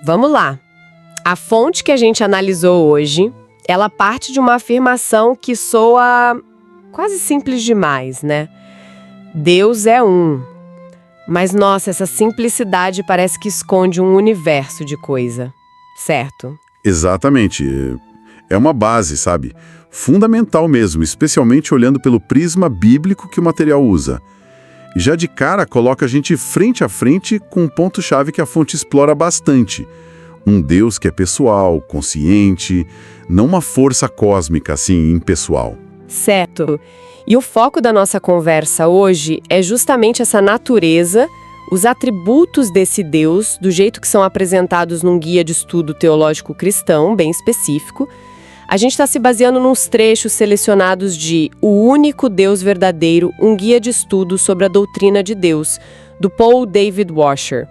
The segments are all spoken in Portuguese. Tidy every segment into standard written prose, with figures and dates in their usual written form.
vamos lá. A fonte que a gente analisou hoje, ela parte de uma afirmação que soa quase simples demais, né? Deus é um. Mas, nossa, essa simplicidade parece que esconde um universo de coisa, certo? Exatamente. É uma base, sabe? Fundamental mesmo, especialmente olhando pelo prisma bíblico que o material usa. E já de cara coloca a gente frente a frente com um ponto-chave que a fonte explora bastante. Um Deus que é pessoal, consciente, não uma força cósmica, assim, impessoal. Certo. E o foco da nossa conversa hoje é justamente essa natureza, os atributos desse Deus, do jeito que são apresentados num guia de estudo teológico cristão, bem específico. A gente está se baseando nos trechos selecionados de O Único Deus Verdadeiro, um guia de estudo sobre a doutrina de Deus, do Paul David Washer.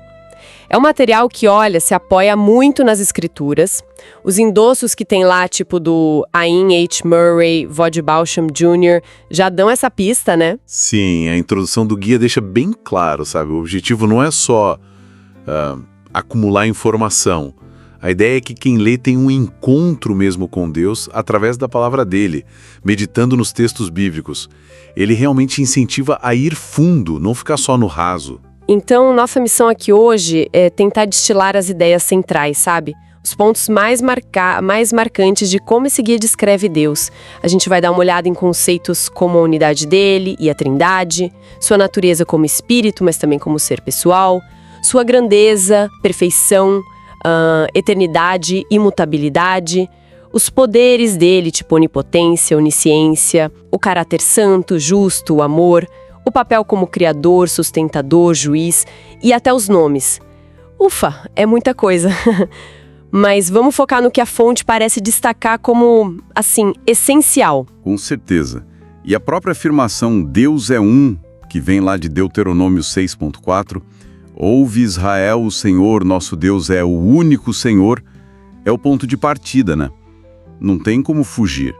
É um material que, olha, se apoia muito nas escrituras. Os endossos que tem lá, tipo do Ayn H. Murray, Vod Balsham Jr., já dão essa pista, né? Sim, a introdução do guia deixa bem claro, sabe? O objetivo não é só acumular informação. A ideia é que quem lê tem um encontro mesmo com Deus através da palavra dele, meditando nos textos bíblicos. Ele realmente incentiva a ir fundo, não ficar só no raso. Então, nossa missão aqui hoje é tentar destilar as ideias centrais, sabe? Os pontos mais marcantes de como esse guia descreve Deus. A gente vai dar uma olhada em conceitos como a unidade dele e a trindade, sua natureza como espírito, mas também como ser pessoal, sua grandeza, perfeição, eternidade, imutabilidade, os poderes dele, tipo onipotência, onisciência, o caráter santo, justo, o amor, o papel como criador, sustentador, juiz e até os nomes. Ufa, é muita coisa. Mas vamos focar no que a fonte parece destacar como, assim, essencial. Com certeza. E a própria afirmação Deus é um, que vem lá de Deuteronômio 6.4, ouve Israel, o Senhor, nosso Deus é o único Senhor, é o ponto de partida, né? Não tem como fugir.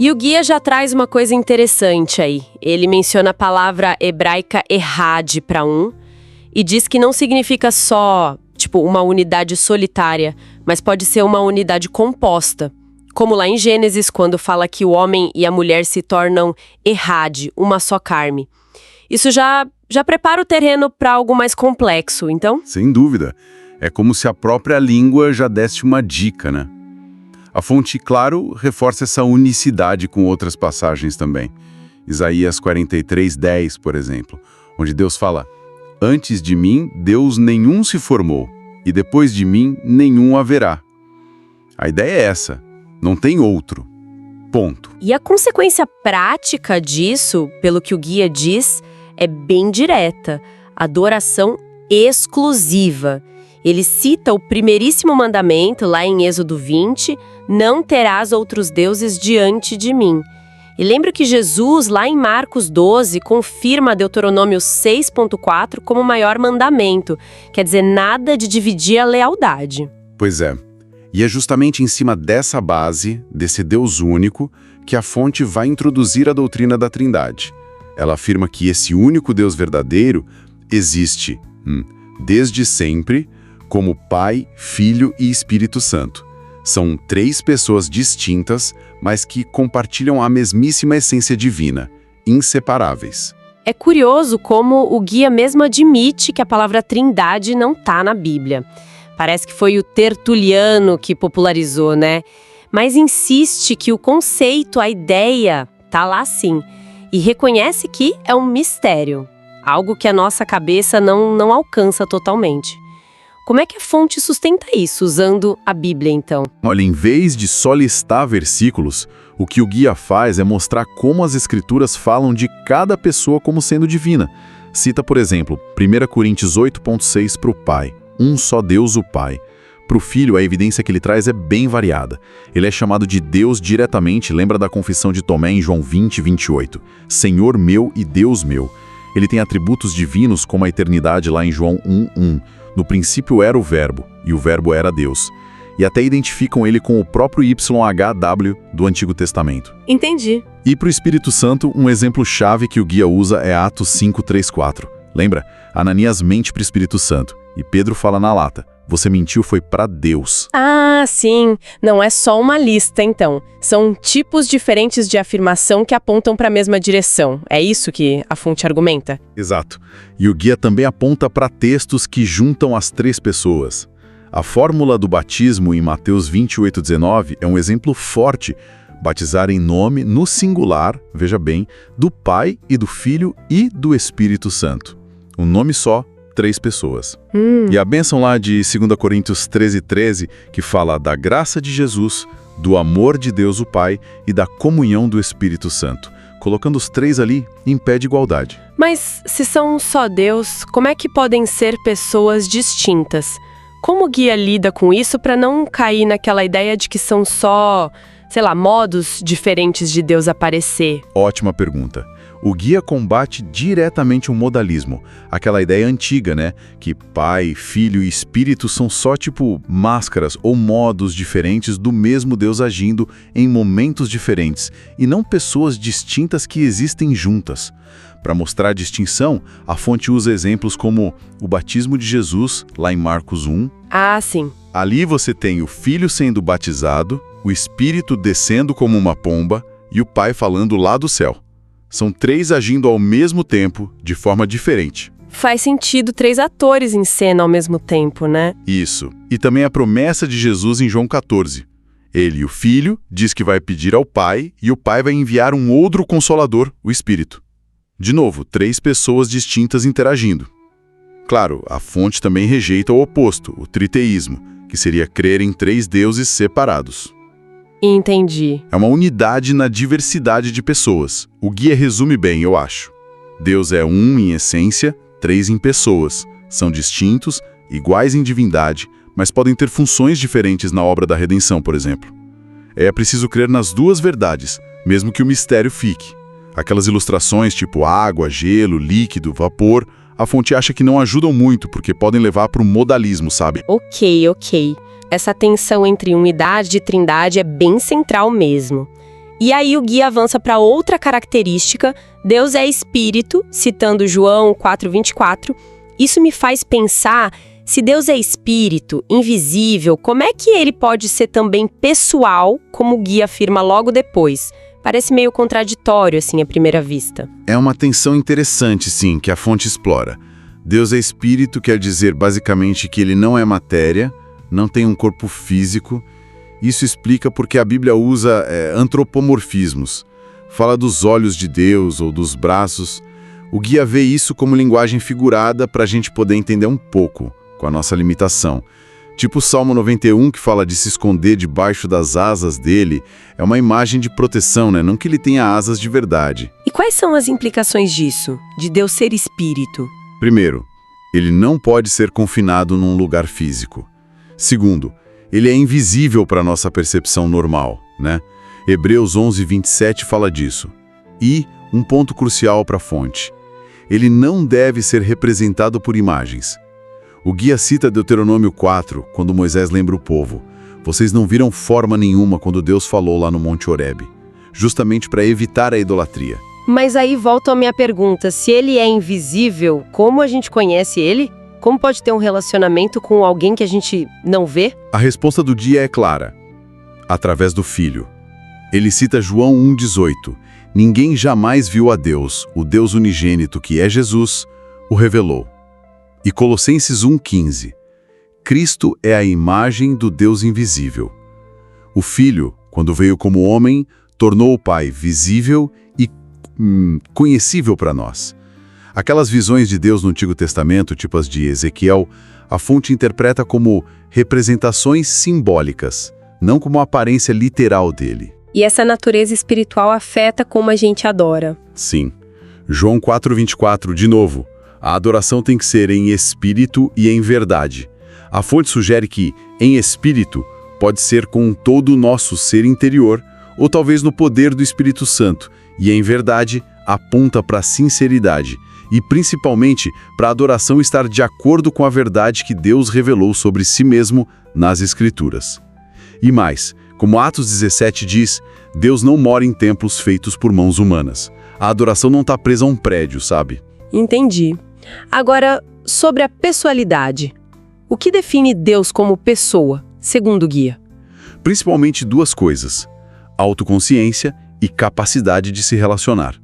E o guia já traz uma coisa interessante aí. Ele menciona a palavra hebraica errad para um e diz que não significa só, tipo, uma unidade solitária, mas pode ser uma unidade composta. Como lá em Gênesis, quando fala que o homem e a mulher se tornam errad, uma só carne. Isso já prepara o terreno para algo mais complexo, então? Sem dúvida. É como se a própria língua já desse uma dica, né? A fonte, claro, reforça essa unicidade com outras passagens também. Isaías 43:10, por exemplo, onde Deus fala: antes de mim, Deus nenhum se formou, e depois de mim, nenhum haverá. A ideia é essa, não tem outro. Ponto. E a consequência prática disso, pelo que o guia diz, é bem direta: adoração exclusiva. Ele cita o primeiríssimo mandamento, lá em Êxodo 20, não terás outros deuses diante de mim. E lembra que Jesus, lá em Marcos 12, confirma Deuteronômio 6.4 como o maior mandamento. Quer dizer, nada de dividir a lealdade. Pois é. E é justamente em cima dessa base, desse Deus único, que a fonte vai introduzir a doutrina da Trindade. Ela afirma que esse único Deus verdadeiro existe desde sempre, como Pai, Filho e Espírito Santo. São três pessoas distintas, mas que compartilham a mesmíssima essência divina, inseparáveis. É curioso como o guia mesmo admite que a palavra trindade não está na Bíblia. Parece que foi o Tertuliano que popularizou, né? Mas insiste que o conceito, a ideia, tá lá sim. E reconhece que é um mistério, algo que a nossa cabeça não alcança totalmente. Como é que a fonte sustenta isso, usando a Bíblia, então? Olha, em vez de só listar versículos, o que o guia faz é mostrar como as Escrituras falam de cada pessoa como sendo divina. Cita, por exemplo, 1 Coríntios 8.6 para o Pai, um só Deus o Pai. Para o Filho, a evidência que ele traz é bem variada. Ele é chamado de Deus diretamente, lembra da confissão de Tomé em João 20:28. Senhor meu e Deus meu. Ele tem atributos divinos como a eternidade lá em João 1:1. No princípio era o Verbo, e o Verbo era Deus. E até identificam ele com o próprio YHWH do Antigo Testamento. Entendi. E para o Espírito Santo, um exemplo-chave que o guia usa é Atos 5:3-4. Lembra? Ananias mente para o Espírito Santo, e Pedro fala na lata: Você mentiu foi para Deus. Ah, sim. Não é só uma lista, então. São tipos diferentes de afirmação que apontam para a mesma direção. É isso que a fonte argumenta? Exato. E o guia também aponta para textos que juntam as três pessoas. A fórmula do batismo em Mateus 28:19 é um exemplo forte. Batizar em nome, no singular, veja bem, do Pai e do Filho e do Espírito Santo. Um nome só, 3 pessoas. E a bênção lá de 2 Coríntios 13:13, que fala da graça de Jesus, do amor de Deus o Pai e da comunhão do Espírito Santo. Colocando os 3 ali, em pé de igualdade. Mas se são um só Deus, como é que podem ser pessoas distintas? Como o guia lida com isso para não cair naquela ideia de que são só, sei lá, modos diferentes de Deus aparecer? Ótima pergunta. O guia combate diretamente o modalismo, aquela ideia antiga, né? Que Pai, Filho e Espírito são só tipo máscaras ou modos diferentes do mesmo Deus agindo em momentos diferentes, e não pessoas distintas que existem juntas. Para mostrar a distinção, a fonte usa exemplos como o batismo de Jesus, lá em Marcos 1. Ah, sim. Ali você tem o Filho sendo batizado, o Espírito descendo como uma pomba e o Pai falando lá do céu. São 3 agindo ao mesmo tempo, de forma diferente. Faz sentido 3 atores em cena ao mesmo tempo, né? Isso. E também a promessa de Jesus em João 14. Ele, o Filho, diz que vai pedir ao Pai e o Pai vai enviar um outro Consolador, o Espírito. De novo, 3 pessoas distintas interagindo. Claro, a fonte também rejeita o oposto, o triteísmo, que seria crer em 3 deuses separados. Entendi. É uma unidade na diversidade de pessoas. O guia resume bem, eu acho. Deus é um em essência, 3 em pessoas. São distintos, iguais em divindade, mas podem ter funções diferentes na obra da redenção, por exemplo. É preciso crer nas 2 verdades, mesmo que o mistério fique. Aquelas ilustrações tipo água, gelo, líquido, vapor, a fonte acha que não ajudam muito porque podem levar para o modalismo, sabe? Ok. Essa tensão entre unidade e trindade é bem central mesmo. E aí o guia avança para outra característica, Deus é espírito, citando João 4:24. Isso me faz pensar, se Deus é espírito, invisível, como é que ele pode ser também pessoal, como o guia afirma logo depois? Parece meio contraditório, assim, à primeira vista. É uma tensão interessante, sim, que a fonte explora. Deus é espírito quer dizer basicamente que ele não é matéria, não tem um corpo físico. Isso explica porque a Bíblia usa antropomorfismos. Fala dos olhos de Deus ou dos braços. O guia vê isso como linguagem figurada para a gente poder entender um pouco, com a nossa limitação. Tipo o Salmo 91, que fala de se esconder debaixo das asas dele, é uma imagem de proteção, né? Não que ele tenha asas de verdade. E quais são as implicações disso, de Deus ser espírito? Primeiro, ele não pode ser confinado num lugar físico. Segundo, ele é invisível para a nossa percepção normal, né? Hebreus 11:27 fala disso. E, um ponto crucial para a fonte, ele não deve ser representado por imagens. O guia cita Deuteronômio 4, quando Moisés lembra o povo. Vocês não viram forma nenhuma quando Deus falou lá no Monte Horebe, justamente para evitar a idolatria. Mas aí volta a minha pergunta, se ele é invisível, como a gente conhece ele? Como pode ter um relacionamento com alguém que a gente não vê? A resposta do dia é clara. Através do Filho. Ele cita João 1:18. Ninguém jamais viu a Deus, o Deus unigênito que é Jesus, o revelou. E Colossenses 1:15. Cristo é a imagem do Deus invisível. O Filho, quando veio como homem, tornou o Pai visível e conhecível para nós. Aquelas visões de Deus no Antigo Testamento, tipo as de Ezequiel, a fonte interpreta como representações simbólicas, não como a aparência literal dele. E essa natureza espiritual afeta como a gente adora. Sim. João 4:24, de novo. A adoração tem que ser em espírito e em verdade. A fonte sugere que, em espírito, pode ser com todo o nosso ser interior, ou talvez no poder do Espírito Santo, e em verdade, aponta para a sinceridade, e principalmente para a adoração estar de acordo com a verdade que Deus revelou sobre si mesmo nas Escrituras. E mais, como Atos 17 diz, Deus não mora em templos feitos por mãos humanas. A adoração não está presa a um prédio, sabe? Entendi. Agora, sobre a pessoalidade. O que define Deus como pessoa, segundo o guia? Principalmente duas coisas: autoconsciência e capacidade de se relacionar.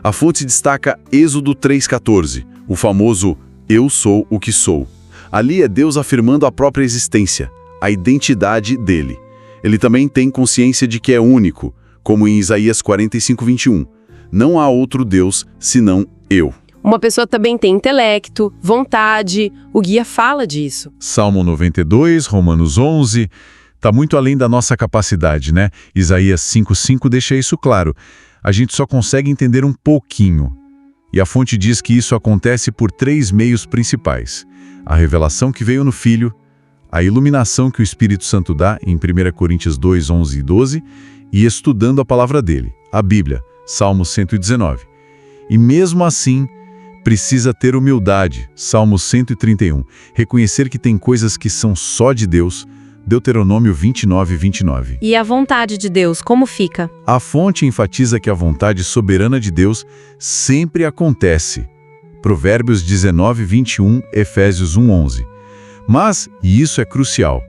A fonte destaca Êxodo 3,14, o famoso "Eu sou o que sou". Ali é Deus afirmando a própria existência, a identidade dele. Ele também tem consciência de que é único, como em Isaías 45:21. Não há outro Deus senão eu. Uma pessoa também tem intelecto, vontade, o guia fala disso. Salmo 92, Romanos 11, está muito além da nossa capacidade, né? Isaías 5:5 deixa isso claro. A gente só consegue entender um pouquinho. E a fonte diz que isso acontece por 3 meios principais: a revelação que veio no Filho, a iluminação que o Espírito Santo dá, em 1 Coríntios 2, 11 e 12, e estudando a palavra dele, a Bíblia, Salmo 119. E mesmo assim, precisa ter humildade, Salmo 131, reconhecer que tem coisas que são só de Deus, Deuteronômio 29, 29. E a vontade de Deus, como fica? A fonte enfatiza que a vontade soberana de Deus sempre acontece. Provérbios 19, 21, Efésios 1, 11. Mas, e isso é crucial,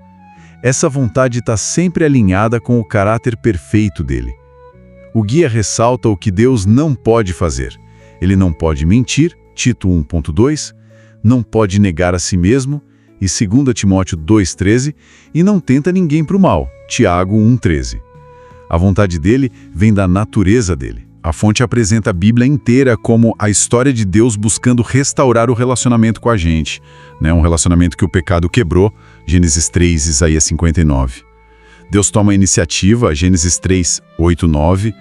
essa vontade está sempre alinhada com o caráter perfeito dele. O guia ressalta o que Deus não pode fazer. Ele não pode mentir, Tito 1.2, não pode negar a si mesmo, e 2 Timóteo 2,13, e não tenta ninguém para o mal, Tiago 1,13. A vontade dele vem da natureza dele. A fonte apresenta a Bíblia inteira como a história de Deus buscando restaurar o relacionamento com a gente, né? Um relacionamento que o pecado quebrou, Gênesis 3, Isaías 59. Deus toma a iniciativa, Gênesis 3, 8, 9.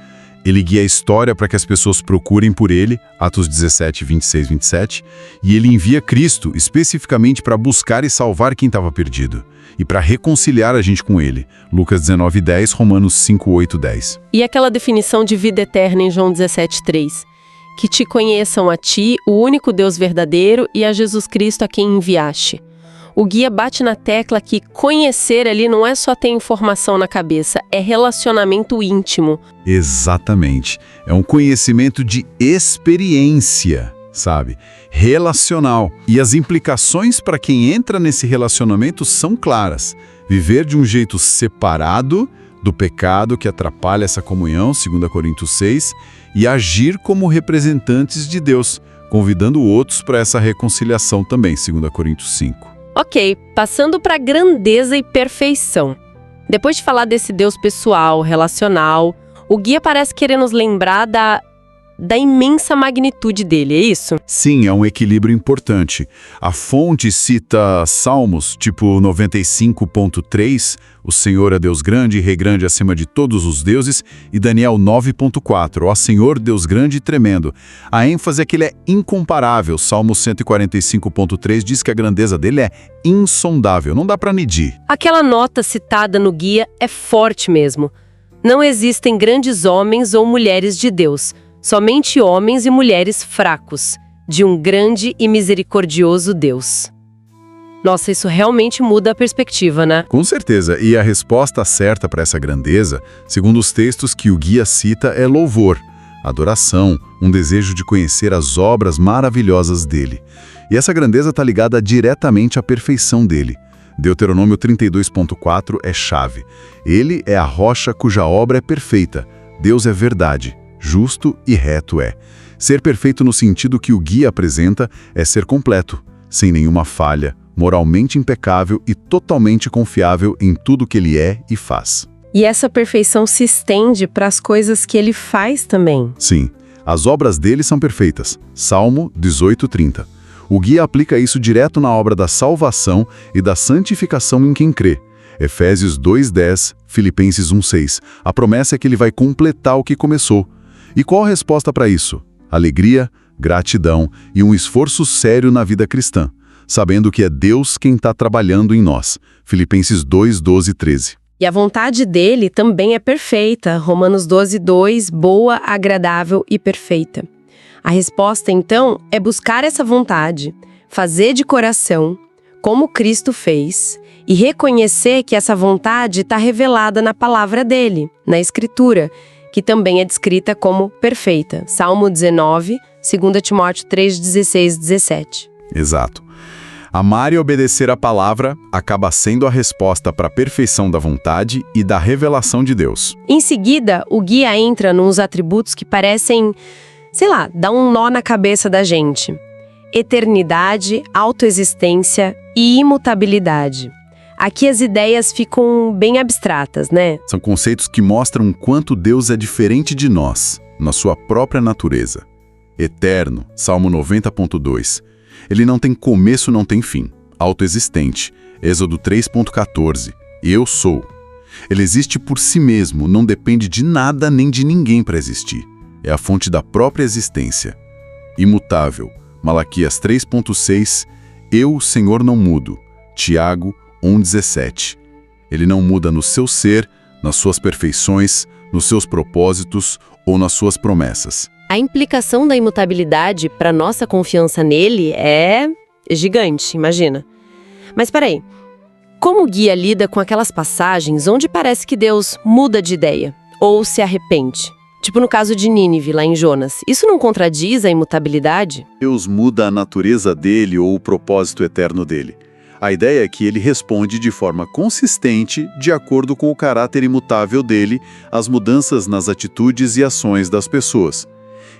Ele guia a história para que as pessoas procurem por ele, Atos 17, 26, 27. E ele envia Cristo especificamente para buscar e salvar quem estava perdido. E para reconciliar a gente com ele, Lucas 19, 10, Romanos 5, 8, 10. E aquela definição de vida eterna em João 17, 3. Que te conheçam a ti, o único Deus verdadeiro, e a Jesus Cristo a quem enviaste. O guia bate na tecla que conhecer ali não é só ter informação na cabeça, é relacionamento íntimo. Exatamente. É um conhecimento de experiência, sabe? Relacional. E as implicações para quem entra nesse relacionamento são claras. Viver de um jeito separado do pecado que atrapalha essa comunhão, 2 Coríntios 6, e agir como representantes de Deus, convidando outros para essa reconciliação também, 2 Coríntios 5. Ok, passando para grandeza e perfeição. Depois de falar desse Deus pessoal, relacional, o guia parece querer nos lembrar da imensa magnitude dele, é isso? Sim, é um equilíbrio importante. A fonte cita Salmos, tipo 95.3, o Senhor é Deus grande e Rei grande acima de todos os deuses, e Daniel 9.4, ó Senhor Deus grande e tremendo. A ênfase é que ele é incomparável. Salmo 145.3 diz que a grandeza dele é insondável, não dá para medir. Aquela nota citada no guia é forte mesmo. Não existem grandes homens ou mulheres de Deus, somente homens e mulheres fracos, de um grande e misericordioso Deus. Nossa, isso realmente muda a perspectiva, né? Com certeza, e a resposta certa para essa grandeza, segundo os textos que o guia cita, é louvor, adoração, um desejo de conhecer as obras maravilhosas dele. E essa grandeza está ligada diretamente à perfeição dele. Deuteronômio 32.4 é chave. Ele é a rocha cuja obra é perfeita. Deus é verdade. Justo e reto é. Ser perfeito no sentido que o guia apresenta é ser completo, sem nenhuma falha, moralmente impecável e totalmente confiável em tudo que ele é e faz. E essa perfeição se estende para as coisas que ele faz também. Sim, as obras dele são perfeitas. Salmo 18:30. O guia aplica isso direto na obra da salvação e da santificação em quem crê. Efésios 2:10, Filipenses 1:6. A promessa é que ele vai completar o que começou. E qual a resposta para isso? Alegria, gratidão e um esforço sério na vida cristã, sabendo que é Deus quem está trabalhando em nós. Filipenses 2, 12 e 13. E a vontade dele também é perfeita. Romanos 12, 2, boa, agradável e perfeita. A resposta, então, é buscar essa vontade, fazer de coração, como Cristo fez, e reconhecer que essa vontade está revelada na palavra dele, na Escritura, que também é descrita como perfeita. Salmo 19, 2 Timóteo 3, 16 e 17. Exato. Amar e obedecer a palavra acaba sendo a resposta para a perfeição da vontade e da revelação de Deus. Em seguida, o guia entra nos atributos que parecem, sei lá, dar um nó na cabeça da gente. Eternidade, autoexistência e imutabilidade. Aqui as ideias ficam bem abstratas, né? São conceitos que mostram o quanto Deus é diferente de nós, na sua própria natureza. Eterno, Salmo 90.2. Ele não tem começo, não tem fim. Autoexistente, Êxodo 3.14. Eu sou. Ele existe por si mesmo, não depende de nada nem de ninguém para existir. É a fonte da própria existência. Imutável, Malaquias 3.6. Eu, Senhor, não mudo. Tiago 1,17. Ele não muda no seu ser, nas suas perfeições, nos seus propósitos ou nas suas promessas. A implicação da imutabilidade para nossa confiança nele é gigante, imagina. Mas peraí, como o guia lida com aquelas passagens onde parece que Deus muda de ideia ou se arrepende? Tipo no caso de Nínive, lá em Jonas. Isso não contradiz a imutabilidade? Deus muda a natureza dele ou o propósito eterno dele. A ideia é que ele responde de forma consistente, de acordo com o caráter imutável dele, às mudanças nas atitudes e ações das pessoas.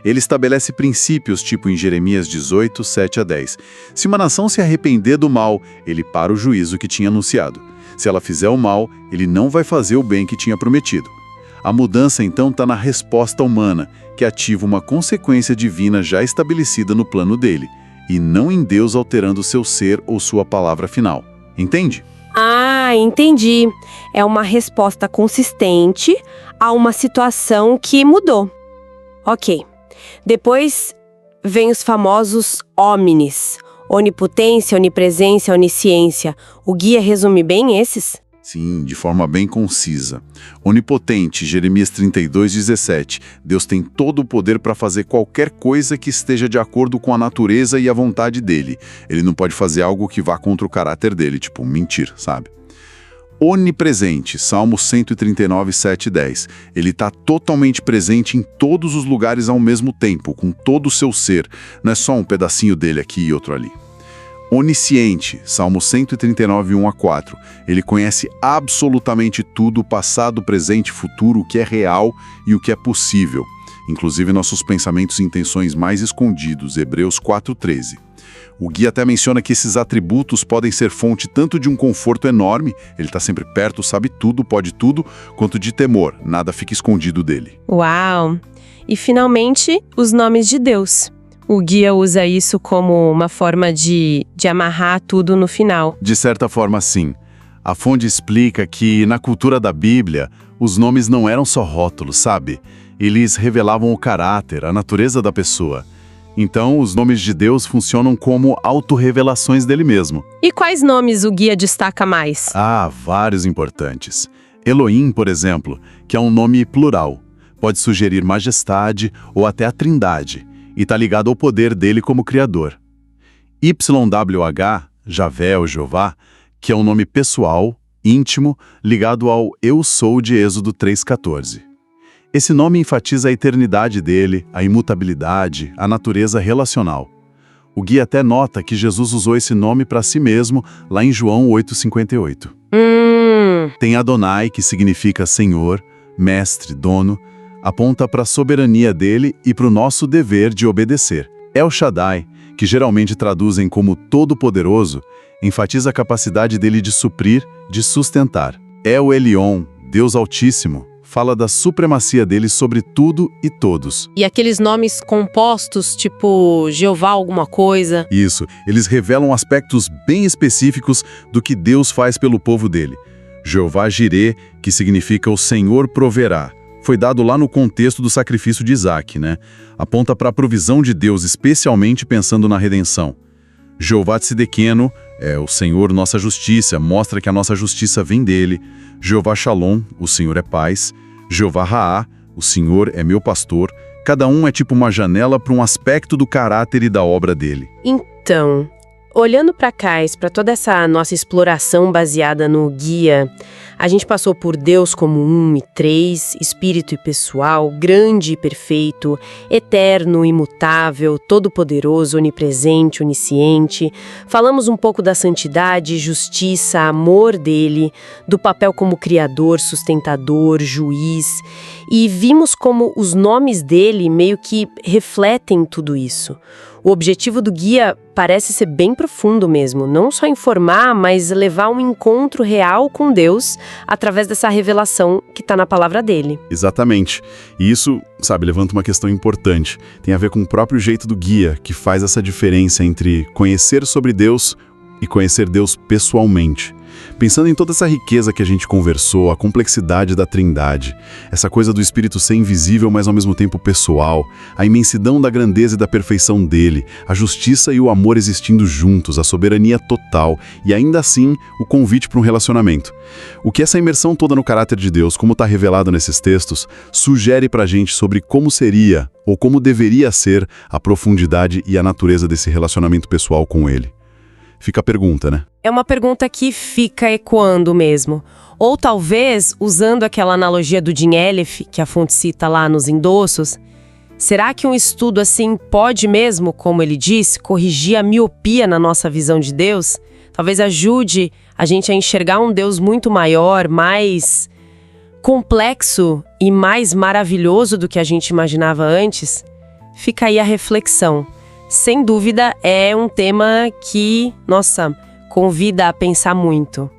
Ele estabelece princípios, tipo em Jeremias 18, 7-10. Se uma nação se arrepender do mal, ele para o juízo que tinha anunciado. Se ela fizer o mal, ele não vai fazer o bem que tinha prometido. A mudança, então, está na resposta humana, que ativa uma consequência divina já estabelecida no plano dele, e não em Deus alterando seu ser ou sua palavra final. Entende? Ah, entendi. É uma resposta consistente a uma situação que mudou. Ok. Depois vem os famosos OMNIs. Onipotência, onipresença, onisciência. O guia resume bem esses? Sim, de forma bem concisa. Onipotente, Jeremias 32:17. Deus tem todo o poder para fazer qualquer coisa que esteja de acordo com a natureza e a vontade dele. Ele não pode fazer algo que vá contra o caráter dele, tipo mentir, sabe? Onipresente, Salmo 139, 7-10. Ele está totalmente presente em todos os lugares ao mesmo tempo, com todo o seu ser. Não é só um pedacinho dele aqui e outro ali. Onisciente, Salmo 139, 1-4. Ele conhece absolutamente tudo, passado, presente, futuro, o que é real e o que é possível. Inclusive nossos pensamentos e intenções mais escondidos, Hebreus 4:13. O guia até menciona que esses atributos podem ser fonte tanto de um conforto enorme, ele está sempre perto, sabe tudo, pode tudo, quanto de temor, nada fica escondido dele. Uau! E finalmente, os nomes de Deus. O guia usa isso como uma forma de amarrar tudo no final. De certa forma, sim. A fonte explica que, na cultura da Bíblia, os nomes não eram só rótulos, sabe? Eles revelavam o caráter, a natureza da pessoa. Então, os nomes de Deus funcionam como autorrevelações dele mesmo. E quais nomes o guia destaca mais? Ah, vários importantes. Elohim, por exemplo, que é um nome plural. Pode sugerir majestade ou até a trindade, e está ligado ao poder dele como criador. YHWH, Javé ou Jeová, que é um nome pessoal, íntimo, ligado ao Eu Sou de Êxodo 3,14. Esse nome enfatiza a eternidade dele, a imutabilidade, a natureza relacional. O guia até nota que Jesus usou esse nome para si mesmo lá em João 8,58. Tem Adonai, que significa Senhor, Mestre, Dono, aponta para a soberania dele e para o nosso dever de obedecer. El Shaddai, que geralmente traduzem como Todo-Poderoso, enfatiza a capacidade dele de suprir, de sustentar. El Elyon, Deus Altíssimo, fala da supremacia dele sobre tudo e todos. E aqueles nomes compostos, tipo Jeová alguma coisa? Isso, eles revelam aspectos bem específicos do que Deus faz pelo povo dele. Jeová Jirê, que significa o Senhor proverá, foi dado lá no contexto do sacrifício de Isaac, né? Aponta para a provisão de Deus, especialmente pensando na redenção. Jeová Tsidekeno, é o Senhor nossa justiça, mostra que a nossa justiça vem dele. Jeová Shalom, o Senhor é paz. Jeová Raá, o Senhor é meu pastor. Cada um é tipo uma janela para um aspecto do caráter e da obra dele. Então, olhando para cá, para toda essa nossa exploração baseada no guia, A gente passou por Deus como um e três, espírito e pessoal, grande e perfeito, eterno, imutável, todo-poderoso, onipresente, onisciente. Falamos um pouco da santidade, justiça, amor dele, do papel como criador, sustentador, juiz. E vimos como os nomes dele meio que refletem tudo isso. O objetivo do guia parece ser bem profundo mesmo, não só informar, mas levar um encontro real com Deus através dessa revelação que está na palavra dele. Exatamente. E isso, sabe, levanta uma questão importante. Tem a ver com o próprio jeito do guia, que faz essa diferença entre conhecer sobre Deus e conhecer Deus pessoalmente. Pensando em toda essa riqueza que a gente conversou, a complexidade da Trindade, essa coisa do Espírito ser invisível, mas ao mesmo tempo pessoal, a imensidão da grandeza e da perfeição dele, a justiça e o amor existindo juntos, a soberania total e ainda assim o convite para um relacionamento. O que essa imersão toda no caráter de Deus, como está revelado nesses textos, sugere para a gente sobre como seria ou como deveria ser a profundidade e a natureza desse relacionamento pessoal com ele. Fica a pergunta, né? É uma pergunta que fica ecoando mesmo. Ou talvez, usando aquela analogia do Jim Elliff, que a fonte cita lá nos endossos, será que um estudo assim pode mesmo, como ele disse, corrigir a miopia na nossa visão de Deus? Talvez ajude a gente a enxergar um Deus muito maior, mais complexo e mais maravilhoso do que a gente imaginava antes? Fica aí a reflexão. Sem dúvida, é um tema que, nossa, convida a pensar muito.